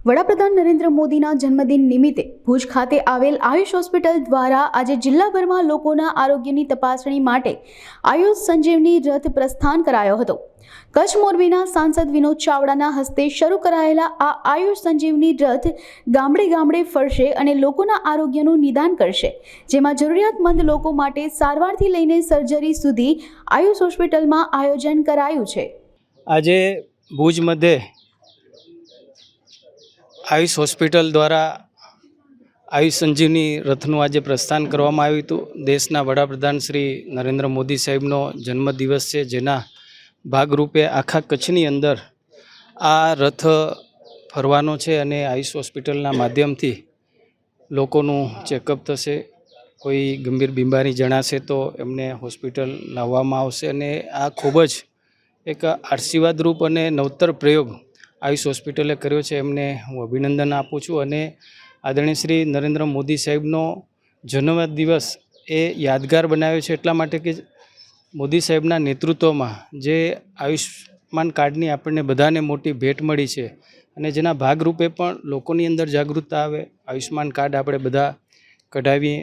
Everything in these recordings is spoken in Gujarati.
વડાપ્રધાન નરેન્દ્ર મોદીના જન્મદિન નિમિત્તે ભુજ ખાતે આવેલ આયુષ હોસ્પિટલ દ્વારા આજે જિલ્લાભરમાં લોકોના આરોગ્યની તપાસણી માટે આયુષ સંજીવની રથ પ્રસ્થાન કરાયો હતો। કચ્છ મોરબીના સાંસદ વિનોદ ચાવડાના હસ્તે શરૂ કરાયેલા આ આયુષ સંજીવની રથ ગામડે ગામડે ફરશે અને લોકોના આરોગ્યનું નિદાન કરશે, જેમાં જરૂરિયાતમંદ લોકો માટે સારવારથી લઈને સર્જરી સુધી આયુષ હોસ્પિટલમાં આયોજન કરાયું છે। આજે ભુજ મધ્યે આયુષ હોસ્પિટલ દ્વારા આયુષ સંજીવની રથનું આજે પ્રસ્થાન કરવામાં આવ્યું હતું। દેશના વડાપ્રધાન શ્રી નરેન્દ્ર મોદી સાહેબનો જન્મદિવસ છે, જેના ભાગરૂપે આખા કચ્છની અંદર આ રથ ફરવાનો છે અને આયુષ હોસ્પિટલના માધ્યમથી લોકોનું ચેકઅપ થશે। કોઈ ગંભીર બીમારી જણાશે તો એમને હોસ્પિટલ લાવવામાં આવશે અને આ ખૂબ જ એક આશીર્વાદરૂપ અને નવતર પ્રયોગ આયુષ હોસ્પિટલે કર્યો છે। એમને હું અભિનંદન આપું છું અને આદરણીય શ્રી નરેન્દ્ર મોદી સાહેબનો જન્મદિવસ એ યાદગાર બનાવ્યો છે એટલા માટે કે મોદી સાહેબના નેતૃત્વમાં જે આયુષ્માન કાર્ડની આપણને બધાને મોટી ભેટ મળી છે અને જેના ભાગરૂપે પણ લોકોની અંદર જાગૃતતા આવે, આયુષ્માન કાર્ડ આપણે બધા કઢાવીએ,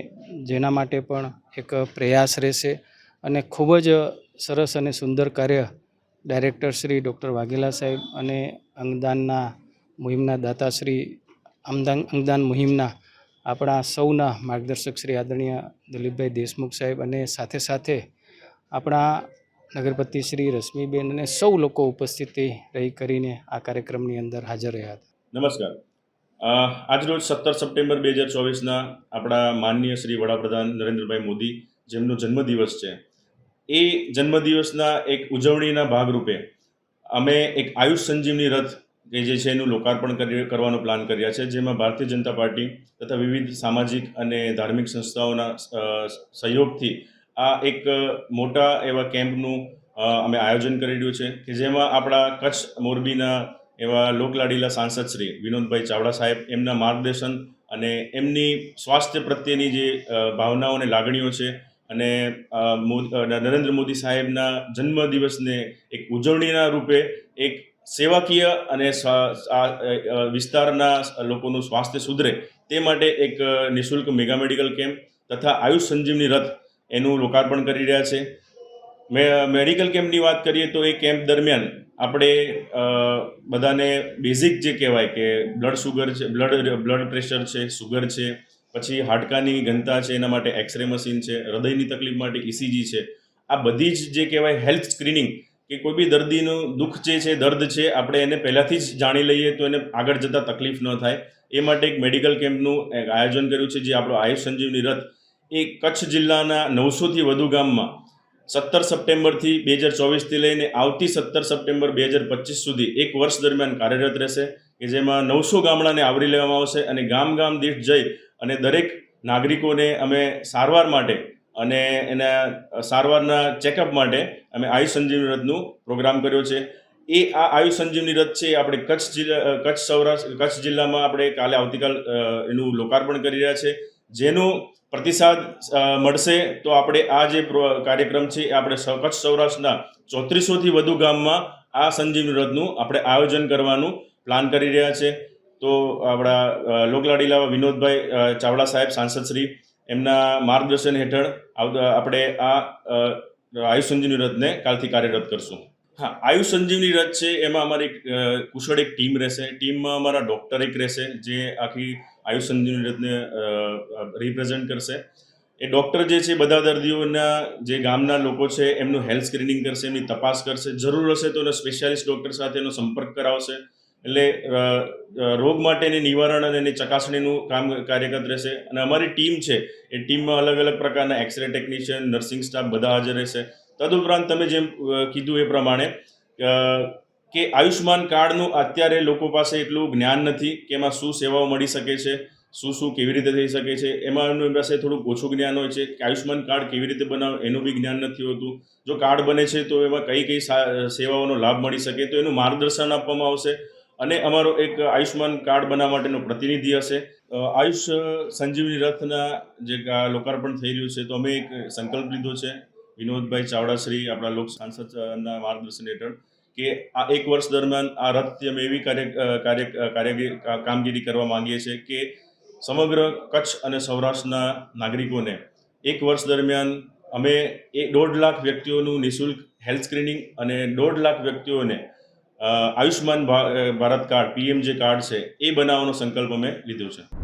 જેના માટે પણ એક પ્રયાસ રહેશે અને ખૂબ જ સરસ અને સુંદર કાર્ય ડાયરેક્ટર શ્રી ડૉક્ટર વાઘેલા સાહેબ અને અંગદાનના મુહિમના દાતા શ્રી અંગદાન મુહિમના આપણા સૌના માર્ગદર્શક શ્રી આદરણીય દિલીપભાઈ દેશમુખ સાહેબ અને સાથે સાથે આપણા નગરપતિ શ્રી રશ્મિબેન અને સૌ લોકો ઉપસ્થિત રહી કરીને આ કાર્યક્રમની અંદર હાજર રહ્યા હતા। નમસ્કાર। આજરોજ 17 સપ્ટેમ્બર 2024ના આપણા માનનીય શ્રી વડાપ્રધાન નરેન્દ્રભાઈ મોદી જેમનો જન્મદિવસ છે, એ જન્મદિવસના એક ઉજવણીના ભાગરૂપે અમે એક આયુષ સંજીવની રથ કે જે છે એનું લોકાર્પણ કરવાનો પ્લાન કર્યા છે, જેમાં ભારતીય જનતા પાર્ટી તથા વિવિધ સામાજિક અને ધાર્મિક સંસ્થાઓના સહયોગથી આ એક મોટા એવા કેમ્પનું અમે આયોજન કરી રહ્યું છે કે જેમાં આપણા કચ્છ મોરબીના એવા લોકલાડીલા સાંસદ શ્રી વિનોદભાઈ ચાવડા સાહેબ, એમના માર્ગદર્શન અને એમની સ્વાસ્થ્ય પ્રત્યેની જે ભાવનાઓ અને લાગણીઓ છે અને નરેન્દ્ર મોદી સાહેબના જન્મદિવસને એક ઉજવણીના રૂપે એક સેવાકીય અને વિસ્તારના લોકોનું સ્વાસ્થ્ય સુધરે તે માટે એક નિઃશુલ્ક મેગા મેડિકલ કેમ્પ તથા આયુષ સંજીવની રથ એનું લોકાર્પણ કરી રહ્યા છે। મેડિકલ કેમ્પની વાત કરીએ તો એ કેમ્પ દરમિયાન આપણે બધાને બેઝિક જે કહેવાય કે બ્લડ પ્રેશર છે, સુગર છે, પછી હાડકાની ઘનતા છે એના માટે એક્સરે મશીન છે, હૃદયની તકલીફ માટે ઇસીજી છે, આ બધી જ જે કહેવાય હેલ્થ સ્ક્રીનિંગ કે કોઈ બી દર્દીનું દુઃખ જે છે, દર્દ છે, આપણે એને પહેલાંથી જ જાણી લઈએ તો એને આગળ જતાં તકલીફ ન થાય એ માટે એક મેડિકલ કેમ્પનું એક આયોજન કર્યું છે, જે આપણો આયુષ સંજીવની રથ એ કચ્છ જિલ્લાના 900થી વધુ ગામમાં 17 સપ્ટેમ્બરથી 2024થી લઈને આવતી 17 સપ્ટેમ્બર 2025 સુધી એક વર્ષ દરમિયાન કાર્યરત રહેશે કે જેમાં 900 ગામડાને આવરી લેવામાં આવશે અને ગામ ગામ દીઠ જઈ અને દરેક નાગરિકોને અમે સારવાર માટે અને એના સારવારના ચેકઅપ માટે અમે આયુષ સંજીવની રથનું પ્રોગ્રામ કર્યો છે। એ આ આયુષ સંજીવની રથ છે આપણે કચ્છ જિલ્લામાં આપણે આવતીકાલ એનું લોકાર્પણ કરી રહ્યા છે। જેનો પ્રતિસાદ મળશે તો આપણે આ જે કાર્યક્રમ છે આપણે કચ્છ સૌરાષ્ટ્રના 3400થી વધુ ગામમાં આ સંજીવની રથનું આપણે આયોજન કરવાનું પ્લાન કરી રહ્યા છે। તો આપણા લોકલાડીલા વિનોદભાઈ ચાવડા સાહેબ સાંસદ શ્રી એમના માર્ગદર્શન હેઠળ આપણે આ આયુષ સંજીવની રથને કાલથી કાર્યરત કરશું। હા, આયુષ સંજીવની રથ છે એમાં અમારી કુશળ એક ટીમ રહેશે। ટીમમાં અમારા ડૉક્ટર એક રહેશે જે આખી આયુષ સંજીવની રથને રિપ્રેઝેન્ટ કરશે। એ ડૉક્ટર જે છે બધા દર્દીઓના જે ગામના લોકો છે એમનું હેલ્થ સ્ક્રીનિંગ કરશે, એમની તપાસ કરશે, જરૂર હશે તો એનો સ્પેશિયાલિસ્ટ ડૉક્ટર સાથે એનો સંપર્ક કરાવશે, એટલે રોગ માટેની નિવારણ અને એની ચકાસણીનું કામ કાર્યરત રહેશે। અને અમારી ટીમ છે એ ટીમમાં અલગ અલગ પ્રકારના એક્સરે ટેકનિશિયન, નર્સિંગ સ્ટાફ બધા હાજર રહેશે। તદુપરાંત તમે જેમ કીધું એ પ્રમાણે કે આયુષ્માન કાર્ડનું અત્યારે લોકો પાસે એટલું જ્ઞાન નથી કે એમાં શું સેવાઓ મળી શકે છે, શું કેવી રીતે થઈ શકે છે, એમાં એમની પાસે થોડુંક ઓછું જ્ઞાન હોય છે કે આયુષ્માન કાર્ડ કેવી રીતે બનાવવું એનું બી જ્ઞાન નથી હોતું। જો કાર્ડ બને છે તો એમાં કઈ સેવાઓનો લાભ મળી શકે તો એનું માર્ગદર્શન આપવામાં આવશે અને અમારો એક આયુષ્માન કાર્ડ બનાવવા માટેનો પ્રતિનિધિ હશે। આયુષ સંજીવની રથના જે લોકાર્પણ થઈ રહ્યું છે તો અમે એક સંકલ્પ લીધો છે વિનોદભાઈ ચાવડા શ્રી આપણા લોક સાંસદના માર્ગદર્શન હેઠળ કે આ એક વર્ષ દરમિયાન આ રથથી અમે એવી કામગીરી કરવા માંગીએ છીએ કે સમગ્ર કચ્છ અને સૌરાષ્ટ્રના નાગરિકોને એક વર્ષ દરમિયાન અમે 1.5 લાખ વ્યક્તિઓનું નિઃશુલ્ક હેલ્થ સ્ક્રીનિંગ અને 1.5 લાખ વ્યક્તિઓને Ayushman Bharat card PMJ card છે એ બનાવવાનો સંકલ્પ અમે લીધો છે.